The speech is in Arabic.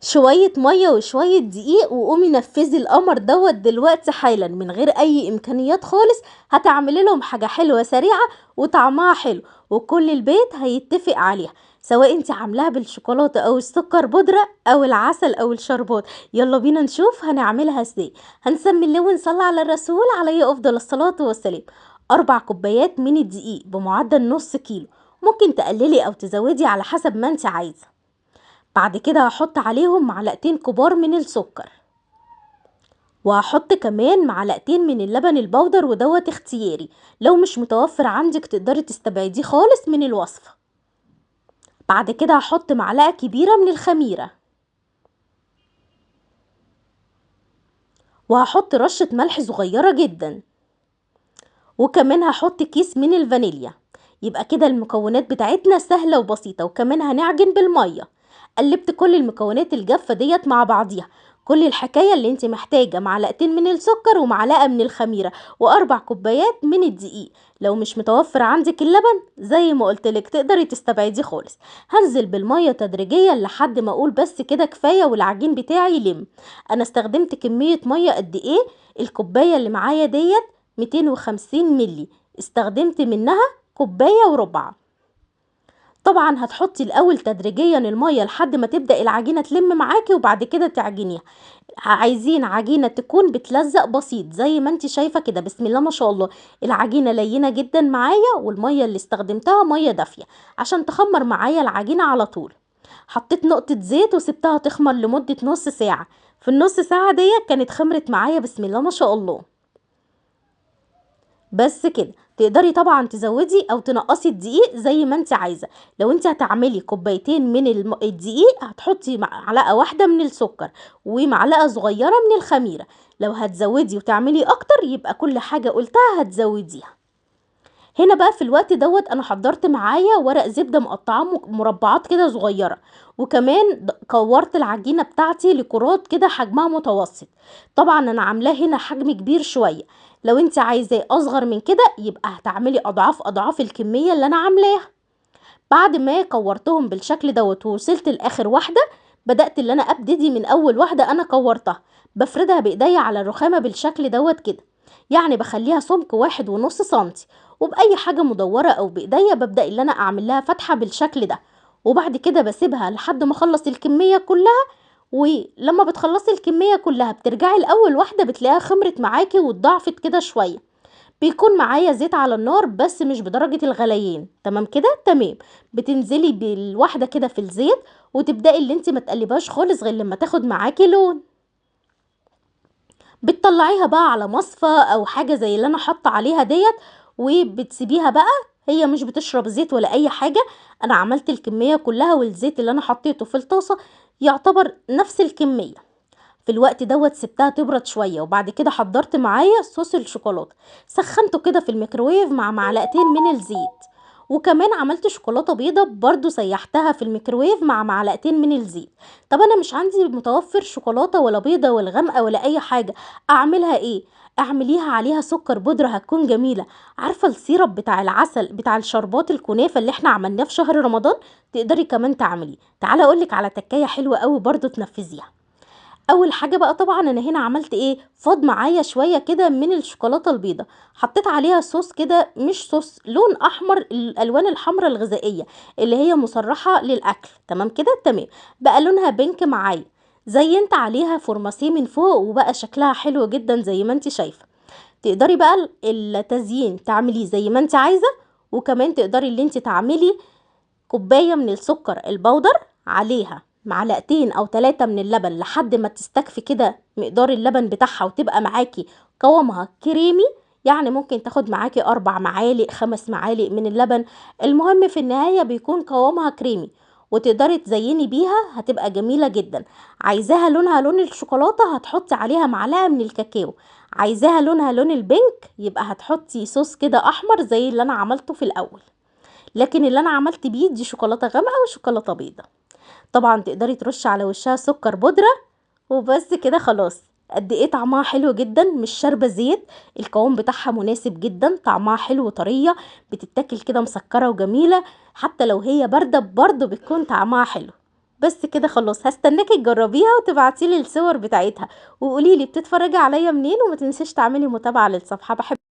شوية مية وشوية دقيق، وقومي نفذي القمر دوت دلوقتي حالا من غير اي امكانيات خالص. هتعملي لهم حاجة حلوة سريعة وطعمها حلو، وكل البيت هيتفق عليها، سواء انت عاملاها بالشوكولاتة او السكر بودرة او العسل او الشربات. يلا بينا نشوف هنعملها ازاي. هنسمي الله ونصلي على الرسول عليه افضل الصلاة والسلام. 4 كوبايات من الدقيق بمعدل نص كيلو، ممكن تقللي او تزودي على حسب ما انت عايزة. بعد كده هحط عليهم معلقتين كبار من السكر، وهحط كمان معلقتين من اللبن البودر، ودوت اختياري، لو مش متوفر عندك تقدري تستبعديه خالص من الوصفة. بعد كده هحط معلقة كبيرة من الخميرة، وهحط رشة ملح صغيرة جدا، وكمان هحط كيس من الفانيليا. يبقى كده المكونات بتاعتنا سهلة وبسيطة، وكمان هنعجن بالمية. قلبت كل المكونات الجافة ديت مع بعضيها. كل الحكاية اللي انت محتاجة معلقتين من السكر ومعلقة من الخميرة و4 كوبايات من الدقيق. لو مش متوفر عندك اللبن زي ما قلتلك تقدري تستبعديه خالص. هنزل بالمية تدريجيا لحد ما اقول بس كده كفاية والعجين بتاعي يلم. انا استخدمت كمية مية قد ايه؟ الكوباية اللي معايا ديت 250 ملي، استخدمت منها كوباية وربع. طبعا هتحطي الاول تدريجيا المية لحد ما تبدأ العجينة تلم معاكي، وبعد كده تعجنيها. عايزين عجينة تكون بتلزق بسيط زي ما انت شايفة كده، بسم الله ما شاء الله. العجينة لينة جدا معايا، والمية اللي استخدمتها مية دافية عشان تخمر معايا العجينة على طول. حطيت نقطة زيت وسبتها تخمر لمدة نص ساعة. في النص ساعة دي كانت خمرت معايا بسم الله ما شاء الله. بس كده. تقدري طبعا تزودي او تنقصي الدقيق زي ما انت عايزه. لو انت هتعملي كوبايتين من الدقيق هتحطي معلقه واحده من السكر ومعلقه صغيره من الخميره. لو هتزودي وتعملي اكتر يبقى كل حاجه قلتها هتزوديها. هنا بقى في الوقت دوت انا حضرت معايا ورق زبده مقطعاه مربعات كده صغيره، وكمان كورت العجينه بتاعتي لكرات كده حجمها متوسط. طبعا انا عاملاه هنا حجم كبير شويه، لو انت عايزاه اصغر من كده يبقى هتعملي اضعاف اضعاف الكميه اللي انا عاملاها. بعد ما كورتهم بالشكل دوت ووصلت لاخر واحده، بدات اللي انا ابتدي من اول واحده انا كورتها، بفردها بايديا على الرخامه بالشكل دوت كده. يعني بخليها سمك 1.5 سنتي، وباي حاجه مدوره او بايديا ببدا اللي انا اعمل لها فتحه بالشكل ده. وبعد كده بسيبها لحد ما اخلص الكميه كلها. ولما بتخلصي الكميه كلها بترجعي لاول واحده بتلاقيها خمرت معاكي واتضاعفت كده شويه. بيكون معايا زيت على النار بس مش بدرجة الغليان، تمام كده تمام. بتنزلي بالواحدة كده في الزيت، وتبدأي اللي انت ما تقلبهاش خالص غير لما تاخد معاكي لون. بتطلعيها بقى على مصفى او حاجة زي اللي انا حاطه عليها ديت، وبتسيبيها بقى. هي مش بتشرب زيت ولا اي حاجة. انا عملت الكمية كلها، والزيت اللي انا حطيته في الطاسة يعتبر نفس الكمية. في الوقت دوت سبتها تبرد شوية، وبعد كده حضرت معايا صوص الشوكولاتة. سخنته كده في الميكروويف مع معلقتين من الزيت. وكمان عملت شوكولاتة بيضة برضو سيحتها في الميكروويف مع معلقتين من الزيت. طب انا مش عندي متوفر شوكولاتة ولا بيضة ولا غامقة ولا اي حاجة، اعملها ايه؟ اعمليها عليها سكر بودرة هتكون جميلة. عارفة السيرب بتاع العسل بتاع الشربات الكنافة اللي احنا عملناه في شهر رمضان؟ تقدري كمان تعمليه. تعالى اقولك على تكاية حلوة قوي برضو تنفذيها. اول حاجه بقى طبعا انا هنا عملت ايه؟ فاض معايا شويه كده من الشوكولاته البيضه، حطيت عليها صوص كده، مش صوص، لون احمر، الالوان الحمراء الغذائيه اللي هي مصرحه للاكل، تمام كده تمام. بقى لونها بينك معايا. زينت عليها فورماسيه من فوق وبقى شكلها حلو جدا زي ما انت شايفه. تقدري بقى التزيين تعمليه زي ما انت عايزه. وكمان تقدري اللي انت تعملي كوباية من السكر البودر، عليها معلقتين او 3 من اللبن لحد ما تستكفي كده مقدار اللبن بتاعها وتبقى معاكي قوامها كريمي. يعني ممكن تاخد معاكي 4 معالق 5 معالق من اللبن. المهم في النهاية بيكون قوامها كريمي، وتقدري تزيني بيها هتبقى جميلة جدا. عايزاها لونها لون الشوكولاتة هتحطي عليها معلقة من الكاكاو. عايزاها لونها لون البنك يبقى هتحطي صوص كده احمر زي اللي انا عملته في الاول. لكن اللي انا عملت بيه دي شوكولاته غامقه وشوكولاته بيضه. طبعا تقدري ترشي على وشها سكر بودره. وبس كده خلاص. قد ايه طعمها حلو جدا، مش شاربه زيت. القوام بتاعها مناسب جدا، طعمها حلو وطريه. بتتاكل كده مسكره وجميله. حتى لو هي بارده برضه بتكون طعمها حلو. بس كده خلاص، هاستناكِ تجربيها وتبعتي لي الصور بتاعتها، وقولي لي بتتفرجي عليَّ منين، وما تنسيش تعملي متابعة للصفحة.